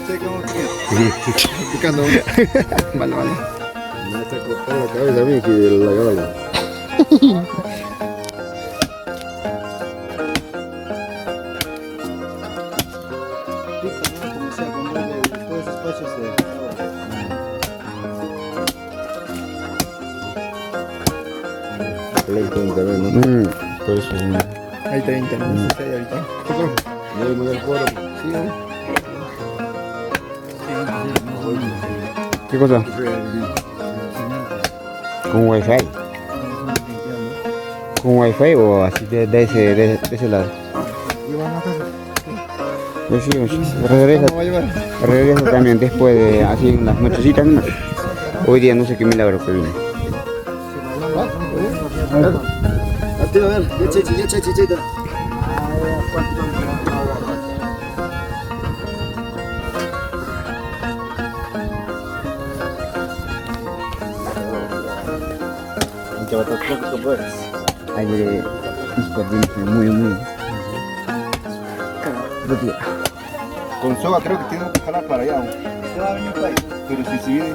caché como que picando. Vale, vale. Me está cortando la cabeza a mí que la gala. Por eso Hay 30, no sé si hay ahorita. yo me voy al coro. Sí, ¿no? ¿Qué cosa? ¿Con wifi? ¿Con wifi o así de ese lado? Pues sí, regresa también después de así en las nochecitas. ¿No? Hoy día no sé qué milagro que viene. A ver, ya chechi. Ahí de muy. Con soga creo que tiene que jalar para allá. Se va a venir para ahí. Pero si viene.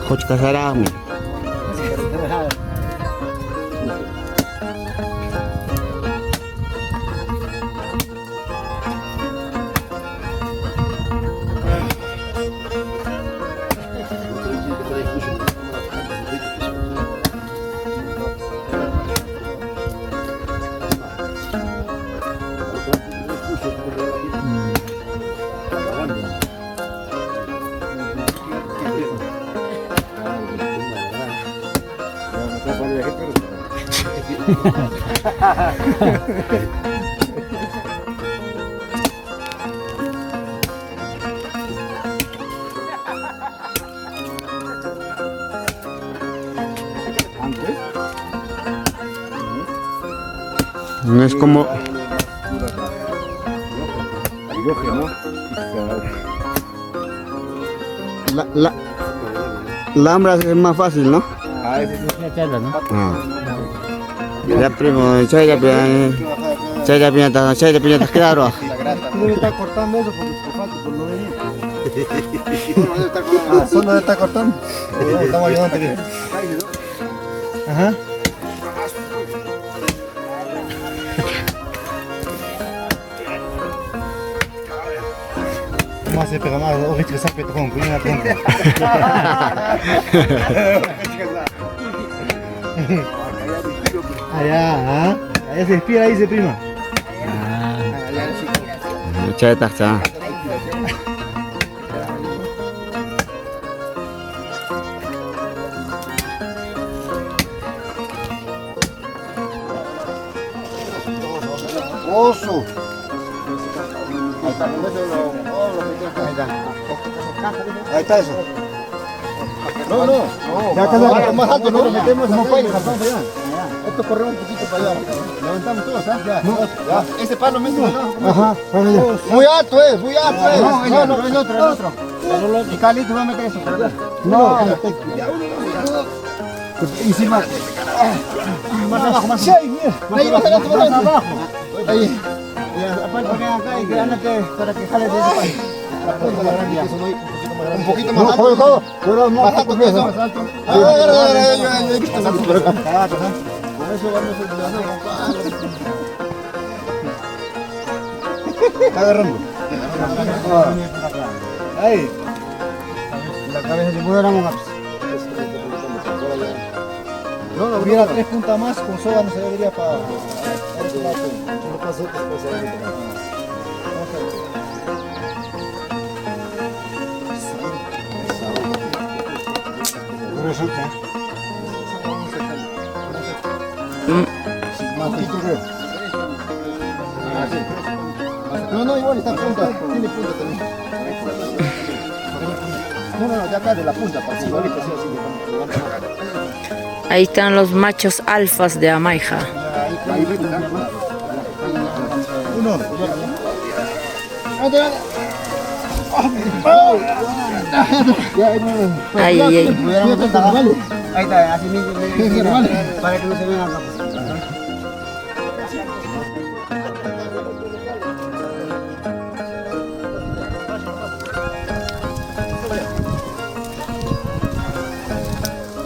Coach Casarami. No es como la hambra es más fácil, ¿no? Ah, ese es Ah. Ya primo, chay piñata, claro. la grasa. Tú debes estar cortando eso porque por falta, por no venir. Ah, solo le está cortando. Estamos ayudando bien. Ajá. ¿Cómo se pega más? O viste que se apretó con una punta. Allá, ¿ah? Allá se inspira, ahí se prima. Chay taxa. Oso. Ahí está eso. No. Ya acá más alto, ¿no? Lo metemos como así, paila. pasamos allá. Esto corremos un poquito para allá. Levantamos todos, ¿ah? Ya. Ese palo mismo. Ajá, bueno ya. Muy alto es, muy alto es. No, el otro. Y Carlito va a meter eso. No, Y si más. Más abajo, más abajo. Más abajo. Ahí. Aparte que acá y que ándate para que jale de ese palo. Un poquito más alto. Más alto que eso. Yo he visto más alto por acá. Con eso vamos a hacer. Está agarrando. Ahí. La cabeza de mujer era no, hubiera 3 puntas más, con soga no se debería para... No pasó después ahí. No resulta. Más poquito creo. No, igual está punta. Tiene punta también. No, de acá de la punta, para así, igualito, así, levanta. Ahí están los machos alfas de Amaija. Ay, ay, ay. Ahí está, así mismo. Para que no se vean acá.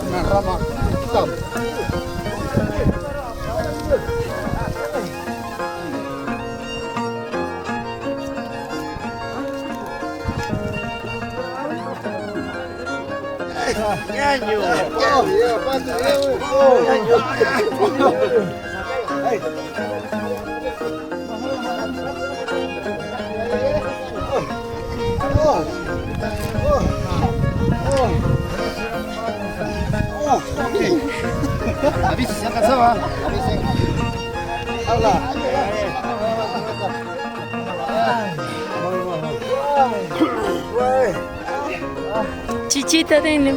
Una rama. Avisa, se alcanzaba. Avisen. Habla. Chichita, denle.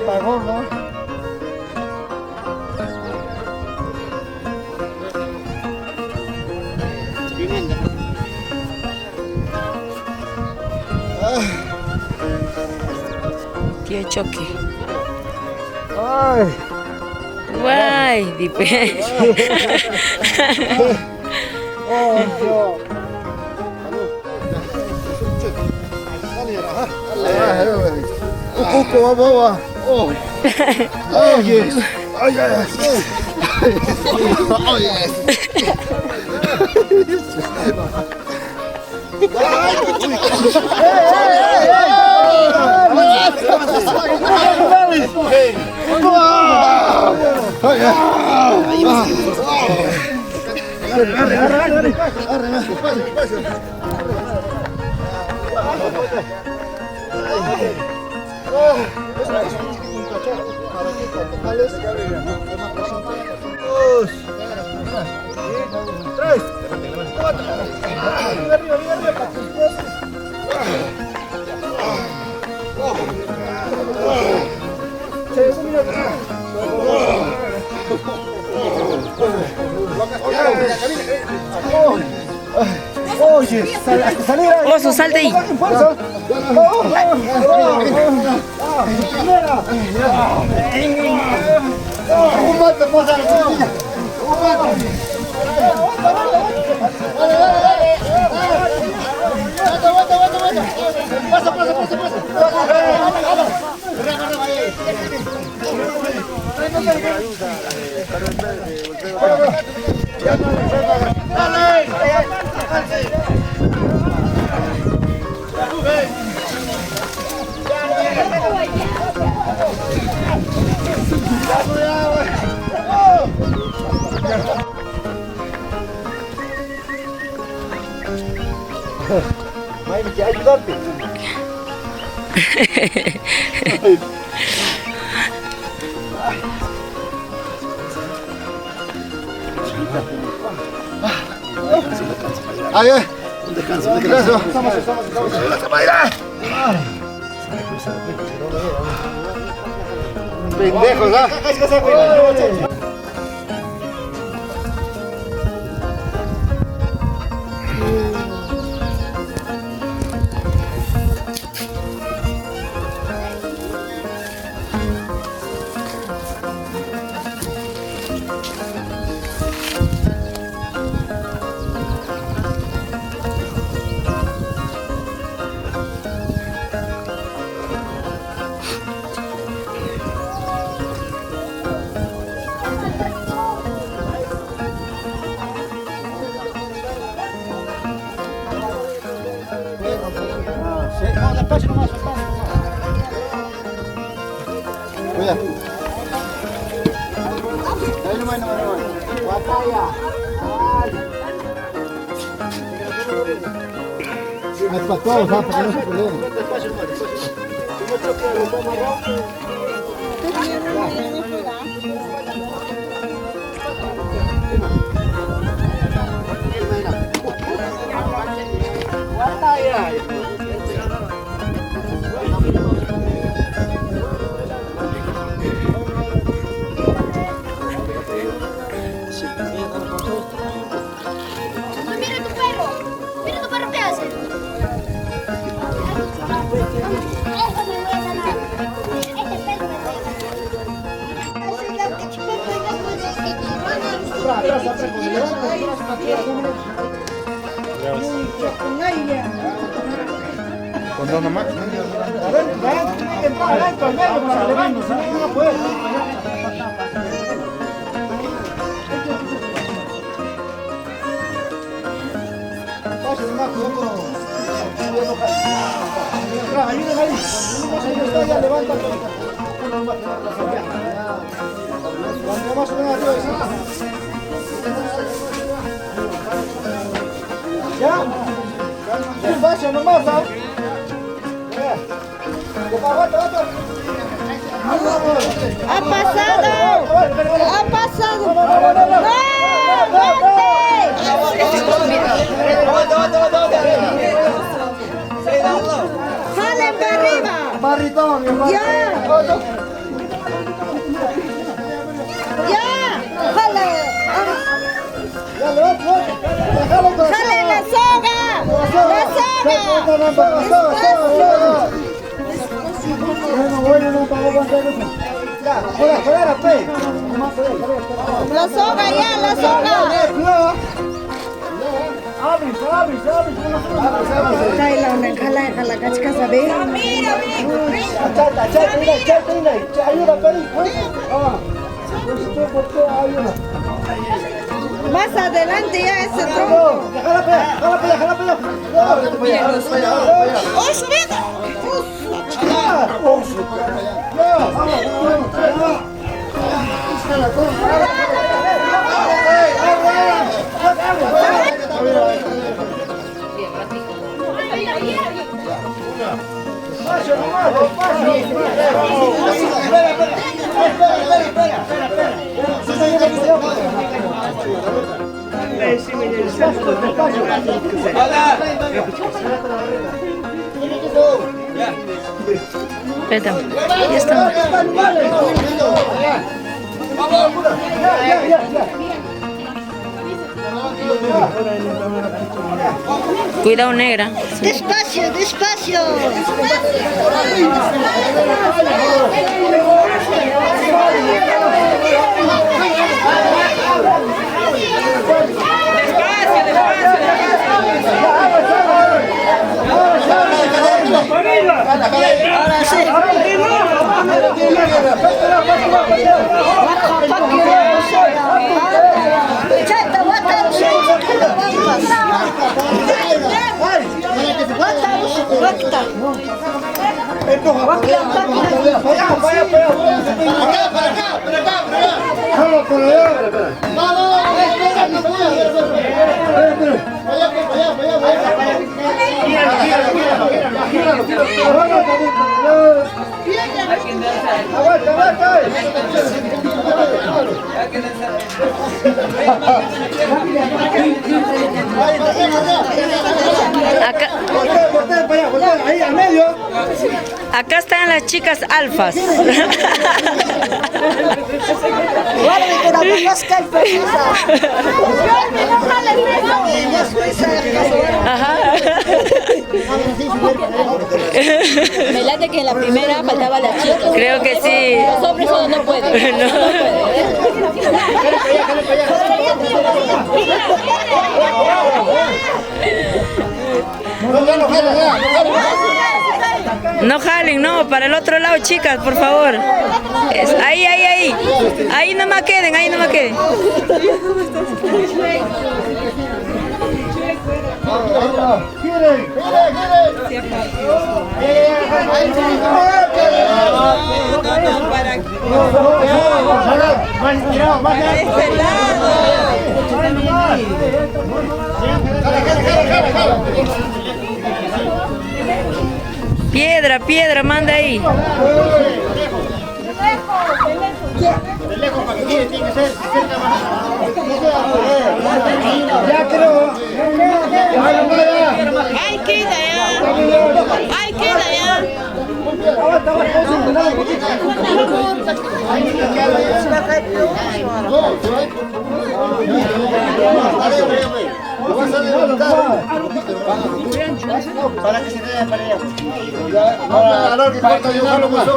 Pagó, ¿no? Tío Choque. Ay. Guay, dipe. Oh, yo. Un poco, vamos. Oh. Oh, yes. Ay, ay, ay. Oh, yes. Oye, salir. Oso, sal de ahí. Hay que ayudarte. Ay, ay. Un descanso, un descanso. Pendejos, ¿ah? No, despacio nomás, cuidado. Ahí nomás, Guataya. Es para todos, para que no se peleen. Despacio nomás, Guataya. Con dos nomás. Ya, despacio nomás, ¿ah? ¡Ha pasado! ¡Ha pasado! ¡Jalen para arriba! Barrito, mi hermano. ¡Ya! ¡Ya! ¡Jale! Ya, levanta. ¡Jale la soga! ¡La soga! Bueno, no para aguantar eso. Ya, fuera, pe. ¡La soga ya! ¡La soga! Abre. Jala, cachca, ¿sabes? Achata, ayuda, Peri. Más adelante ya ese tronco. Jala para allá. ¡Oh, subida! Espera, ya está. Cuidado, negra. Despacio, despacio. Ahora sí. Acá están las chicas alfas. Ajá. Me late que en la primera faltaba la chica. Creo que sí. Los hombres solo no pueden. No jalen, no, para el otro lado, chicas, por favor. Ahí. Ahí nomás queden, Piedra, manda ahí. De lejos para que tiene que ser cerca más. Ya creo. ¡Ay, queda ya! Aguanta. Para que se vean para allá. Ahora que corta yo jalo más.